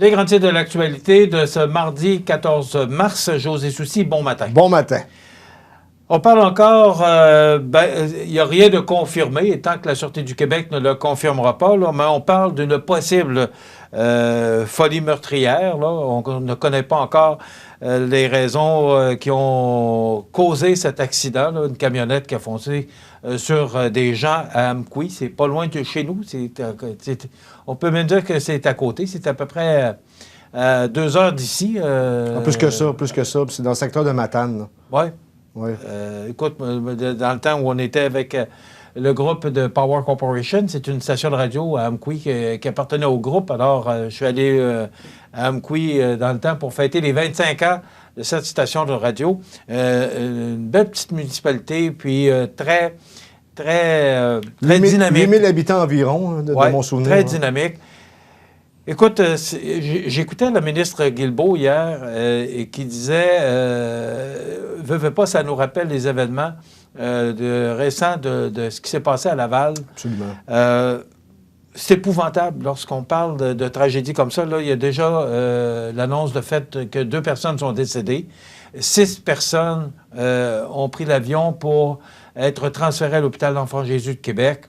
Les grands titres de l'actualité de ce mardi 14 mars. José Soucy, bon matin. Bon matin. On parle encore, il n'y a rien de confirmé, et tant que la Sûreté du Québec ne le confirmera pas, là, mais on parle d'une possible folie meurtrière. Là. On ne connaît pas encore les raisons qui ont causé cet accident, là, une camionnette qui a foncé sur des gens à Amqui. C'est pas loin de chez nous. On peut même dire que c'est à côté. C'est à peu près 2 heures d'ici. Plus que ça. C'est dans le secteur de Matane. Oui. Ouais. Écoute, dans le temps où on était avec le groupe de Power Corporation, c'est une station de radio à Amqui qui appartenait au groupe. Alors, je suis allé à Amqui dans le temps pour fêter les 25 ans de cette station de radio. Une belle petite municipalité, puis très dynamique. 8000 habitants environ, de mon souvenir. Très dynamique. Écoute, j'écoutais le ministre Guilbeault hier et qui disait veut pas, ça nous rappelle les événements récents de ce qui s'est passé à Laval. Absolument. C'est épouvantable lorsqu'on parle de tragédie comme ça. Là, il y a déjà l'annonce de fait que 2 personnes sont décédées. 6 personnes ont pris l'avion pour être transférées à l'hôpital d'Enfants Jésus de Québec.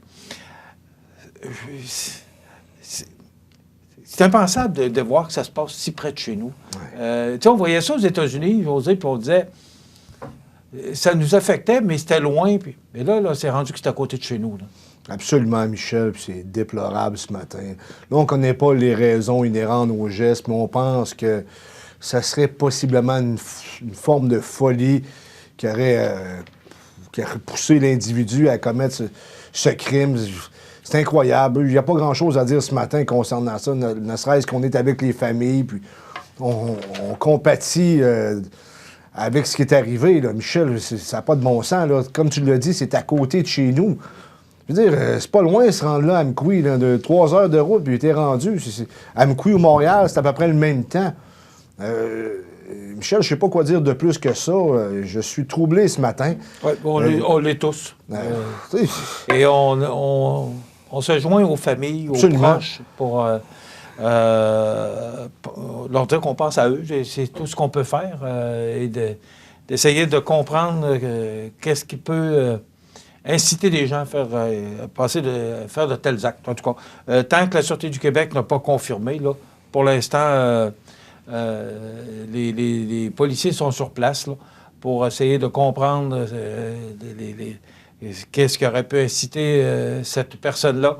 C'est impensable de voir que ça se passe si près de chez nous. Ouais. On voyait ça aux États-Unis, José, puis on disait, ça nous affectait, mais c'était loin. Mais là, c'est rendu que c'est à côté de chez nous. Là. Absolument, Michel, puis c'est déplorable ce matin. Là, on ne connaît pas les raisons inhérentes aux gestes, mais on pense que ça serait possiblement une forme de folie qui aurait poussé l'individu à commettre ce crime. C'est incroyable. Il n'y a pas grand-chose à dire ce matin concernant ça, ne serait-ce qu'on est avec les familles, puis on compatit avec ce qui est arrivé. Là. Michel, ça n'a pas de bon sens. Là. Comme tu l'as dit, c'est à côté de chez nous. Je veux dire, c'est pas loin de se rendre là à Amqui, là, de 3 heures de route, puis il était rendu. Amqui ou Montréal, c'est à peu près le même temps. Michel, je ne sais pas quoi dire de plus que ça. Je suis troublé ce matin. Oui, on l'est tous. Et on se joint aux familles, aux proches pour leur dire qu'on pense à eux. C'est tout ce qu'on peut faire et d'essayer de comprendre qu'est-ce qui peut inciter les gens à faire de tels actes. En tout cas, tant que la Sûreté du Québec n'a pas confirmé, là, pour l'instant, les policiers sont sur place là, pour essayer de comprendre qu'est-ce qui aurait pu inciter cette personne-là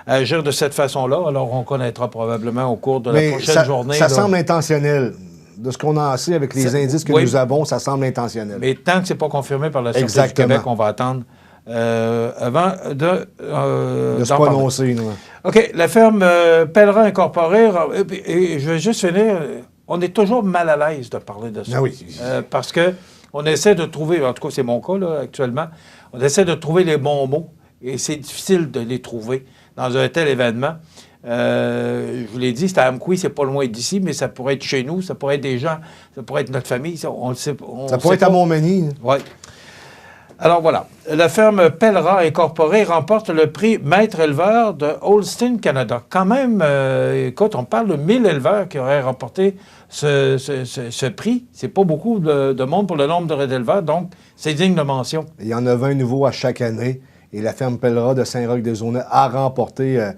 à agir de cette façon-là. Alors, on connaîtra probablement au cours de la prochaine journée. Ça semble intentionnel. De ce qu'on en sait avec les indices que nous avons, ça semble intentionnel. Mais tant que ce n'est pas confirmé par la Sûreté du Québec, on va attendre avant de se prononcer. OK. La ferme Pellerin Incorporée, et je vais juste finir, on est toujours mal à l'aise de parler de ça. Ah oui. Parce qu'on essaie de trouver, en tout cas c'est mon cas là, actuellement, on essaie de trouver les bons mots et c'est difficile de les trouver dans un tel événement. Je vous l'ai dit, c'est à Amqui, c'est pas loin d'ici, mais ça pourrait être chez nous, ça pourrait être des gens, ça pourrait être notre famille, on le sait. Ça pourrait être à Montmagny. Oui. Alors voilà, la ferme Pellerin Incorporée remporte le prix Maître éleveur de Holstein Canada. Quand même, écoute, on parle de 1000 éleveurs qui auraient remporté ce prix. C'est pas beaucoup de monde pour le nombre d'éleveurs, donc c'est digne de mention. Il y en a 20 nouveaux à chaque année. Et la ferme Pellerin de Saint-Roch-des-Aulnay a remporté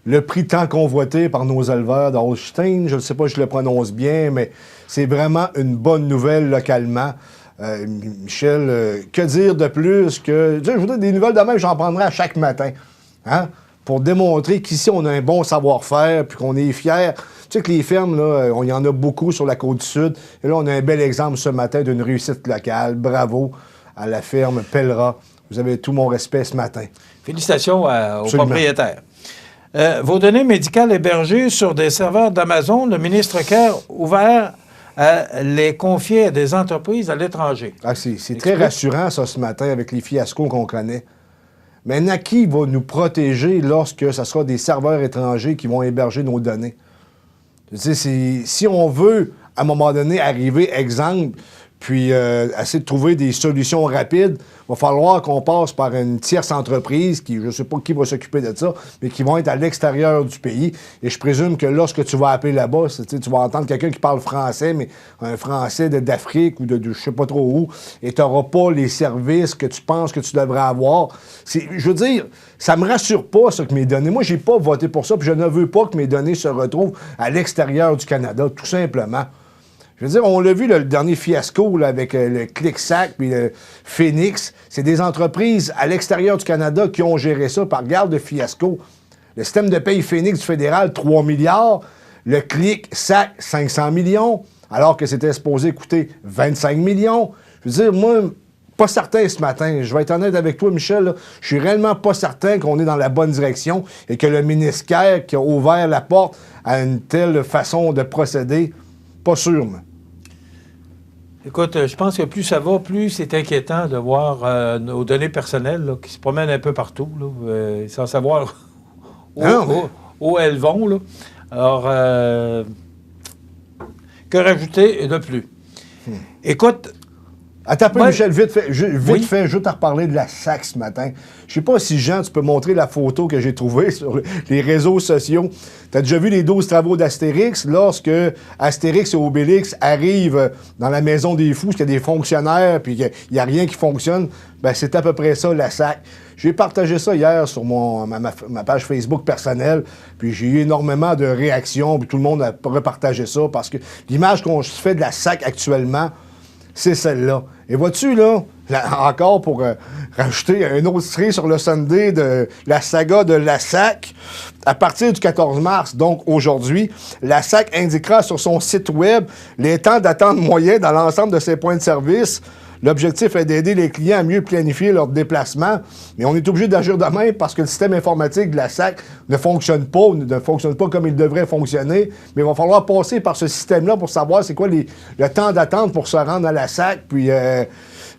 le prix tant convoité par nos éleveurs de Holstein. Je ne sais pas si je le prononce bien, mais c'est vraiment une bonne nouvelle localement. Michel, que dire de plus que... Je voudrais des nouvelles de même, j'en prendrai à chaque matin. Hein? Pour démontrer qu'ici, on a un bon savoir-faire puis qu'on est fiers. Tu sais que les fermes, là, il y en a beaucoup sur la Côte-du-Sud. Et là, on a un bel exemple ce matin d'une réussite locale. Bravo à la ferme Pellerin. Vous avez tout mon respect ce matin. Félicitations aux propriétaires. Vos données médicales hébergées sur des serveurs d'Amazon, le ministre Kerr ouvert à les confier à des entreprises à l'étranger. Ah, c'est très rassurant, ça, ce matin, avec les fiascos qu'on connaît. Maintenant, qui va nous protéger lorsque ce sera des serveurs étrangers qui vont héberger nos données? Si on veut, à un moment donné, arriver, exemple, puis essayer de trouver des solutions rapides. Il va falloir qu'on passe par une tierce entreprise qui, je ne sais pas qui va s'occuper de ça, mais qui vont être à l'extérieur du pays. Et je présume que lorsque tu vas appeler là-bas, tu vas entendre quelqu'un qui parle français, mais un français d'Afrique ou de je ne sais pas trop où, et tu n'auras pas les services que tu penses que tu devrais avoir. Je veux dire, ça me rassure pas, ça, que mes données... Moi, j'ai pas voté pour ça, puis je ne veux pas que mes données se retrouvent à l'extérieur du Canada, tout simplement. Je veux dire, on l'a vu, le dernier fiasco là, avec le ClickSack puis le Phoenix. C'est des entreprises à l'extérieur du Canada qui ont géré ça par garde de fiasco. Le système de paye Phoenix du fédéral, 3 milliards. Le ClickSack, 500 millions, alors que c'était supposé coûter 25 millions. Je veux dire, moi, pas certain ce matin. Je vais être honnête avec toi, Michel. Là, je suis réellement pas certain qu'on est dans la bonne direction et que le ministère qui a ouvert la porte à une telle façon de procéder, pas sûr, mais. Écoute, je pense que plus ça va, plus c'est inquiétant de voir nos données personnelles là, qui se promènent un peu partout, là, sans savoir où elles vont. Là. Alors, que rajouter de plus? Écoute... Attends un peu, Michel, vite fait, je veux te reparler de la SAC ce matin. Je sais pas si, Jean, tu peux montrer la photo que j'ai trouvée sur les réseaux sociaux. Tu as déjà vu les 12 travaux d'Astérix? Lorsque Astérix et Obélix arrivent dans la Maison des Fous, qu'il y a des fonctionnaires puis qu'il n'y a rien qui fonctionne, ben c'est à peu près ça, la SAC. J'ai partagé ça hier sur ma page Facebook personnelle, puis j'ai eu énormément de réactions, puis tout le monde a repartagé ça, parce que l'image qu'on se fait de la SAC actuellement, c'est celle-là. Et vois-tu, là, encore pour rajouter un autre trait sur le Sunday de la saga de la SAC, à partir du 14 mars, donc aujourd'hui, la SAC indiquera sur son site web les temps d'attente moyens dans l'ensemble de ses points de service. L'objectif est d'aider les clients à mieux planifier leur déplacement, mais on est obligé d'agir de même parce que le système informatique de la SAC ne fonctionne pas comme il devrait fonctionner, mais il va falloir passer par ce système-là pour savoir c'est quoi le temps d'attente pour se rendre à la SAC, puis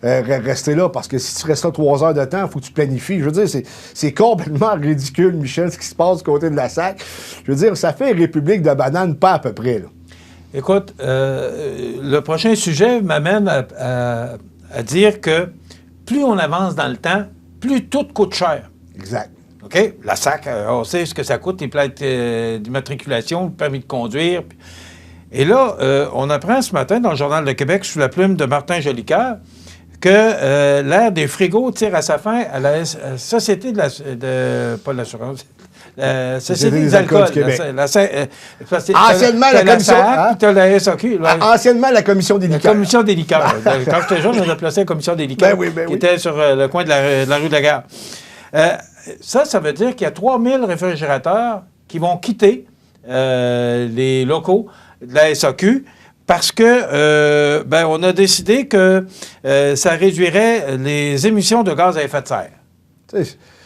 rester là, parce que si tu restes là 3 heures de temps, il faut que tu planifies. Je veux dire, c'est complètement ridicule, Michel, ce qui se passe du côté de la SAC. Je veux dire, ça fait République de bananes, pas à peu près, là. Écoute, le prochain sujet m'amène à dire que plus on avance dans le temps, plus tout coûte cher. Exact. OK? La SAC, on sait ce que ça coûte, les plaques d'immatriculation, le permis de conduire. Et là, on apprend ce matin dans le Journal de Québec, sous la plume de Martin Jolicoeur, que l'ère des frigos tire à sa fin à la Société pas l'assurance, la Société des alcools du Québec. Anciennement, la commission... la SAQ. Anciennement, la commission des liqueurs. La commission des liqueurs. Quand j'étais jeune, on a placé la commission des liqueurs, qui était sur le coin de la rue de la Gare. Ça veut dire qu'il y a 3000 réfrigérateurs qui vont quitter les locaux de la SAQ parce que on a décidé que ça réduirait les émissions de gaz à effet de serre.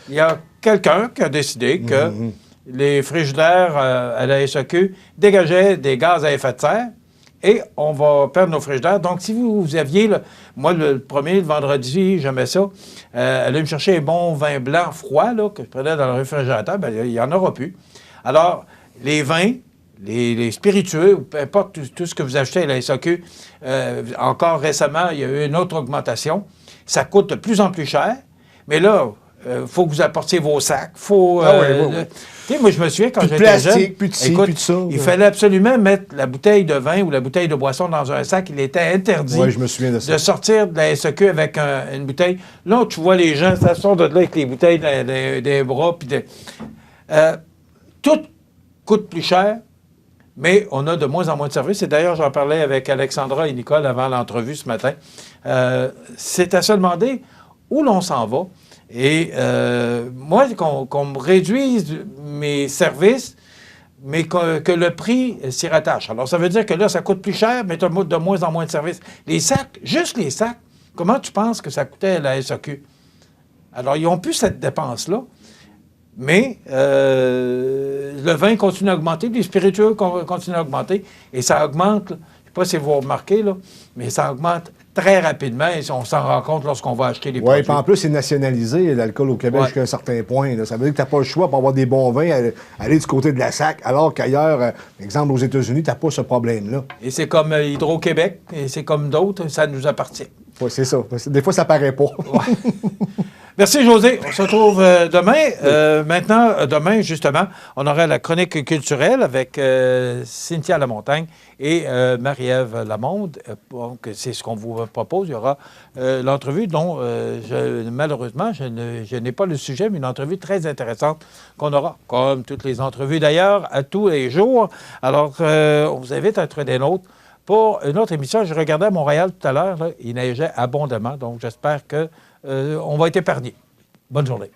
Il y a quelqu'un qui a décidé que les frigidaires à la SAQ dégageaient des gaz à effet de serre et on va perdre nos frigidaires. Donc, si vous aviez, moi, le premier, le vendredi, j'aimais ça, aller me chercher un bon vin blanc froid là, que je prenais dans le réfrigérateur, il n'y en aura plus. Alors, les vins, les spiritueux, ou peu importe tout ce que vous achetez à la SAQ, encore récemment, il y a eu une autre augmentation. Ça coûte de plus en plus cher, mais là, faut que vous apportiez vos sacs. Faut, moi, je me souviens quand j'étais jeune, il fallait absolument mettre la bouteille de vin ou la bouteille de boisson dans un sac. Il était interdit je me souviens de sortir de la SAQ avec une bouteille. Là, tu vois les gens, ça sort de là avec les bouteilles des bras. Tout coûte plus cher, mais on a de moins en moins de services. Et d'ailleurs, j'en parlais avec Alexandra et Nicole avant l'entrevue ce matin. C'est à se demander où l'on s'en va. Et moi, qu'on me réduise mes services, mais que le prix s'y rattache. Alors, ça veut dire que là, ça coûte plus cher, mais tu as de moins en moins de services. Les sacs, juste les sacs, comment tu penses que ça coûtait à la SAQ? Alors, ils n'ont plus cette dépense-là, mais le vin continue à augmenter, les spiritueux continuent à augmenter, et ça augmente, je ne sais pas si vous remarquez, là, mais ça augmente très rapidement. Et on s'en rend compte lorsqu'on va acheter les Oui, produits. puis en plus, c'est nationalisé, l'alcool au Québec, Ouais. jusqu'à un certain point. Là. Ça veut dire que tu n'as pas le choix pour avoir des bons vins, aller du côté de la SAC, alors qu'ailleurs, exemple, aux États-Unis, tu n'as pas ce problème-là. Et c'est comme Hydro-Québec, et c'est comme d'autres, ça nous appartient. Ouais, c'est ça. Des fois, ça paraît pas. Merci, José. On se retrouve demain. Maintenant, demain, justement, on aura la chronique culturelle avec Cynthia Lamontagne et Marie-Ève Lamonde. Donc, c'est ce qu'on vous propose. Il y aura l'entrevue dont, malheureusement, je n'ai pas le sujet, mais une entrevue très intéressante qu'on aura, comme toutes les entrevues d'ailleurs, à tous les jours. Alors, on vous invite à être des nôtres pour une autre émission. Je regardais à Montréal tout à l'heure, il neigeait abondamment, donc j'espère que on va être épargné. Bonne journée.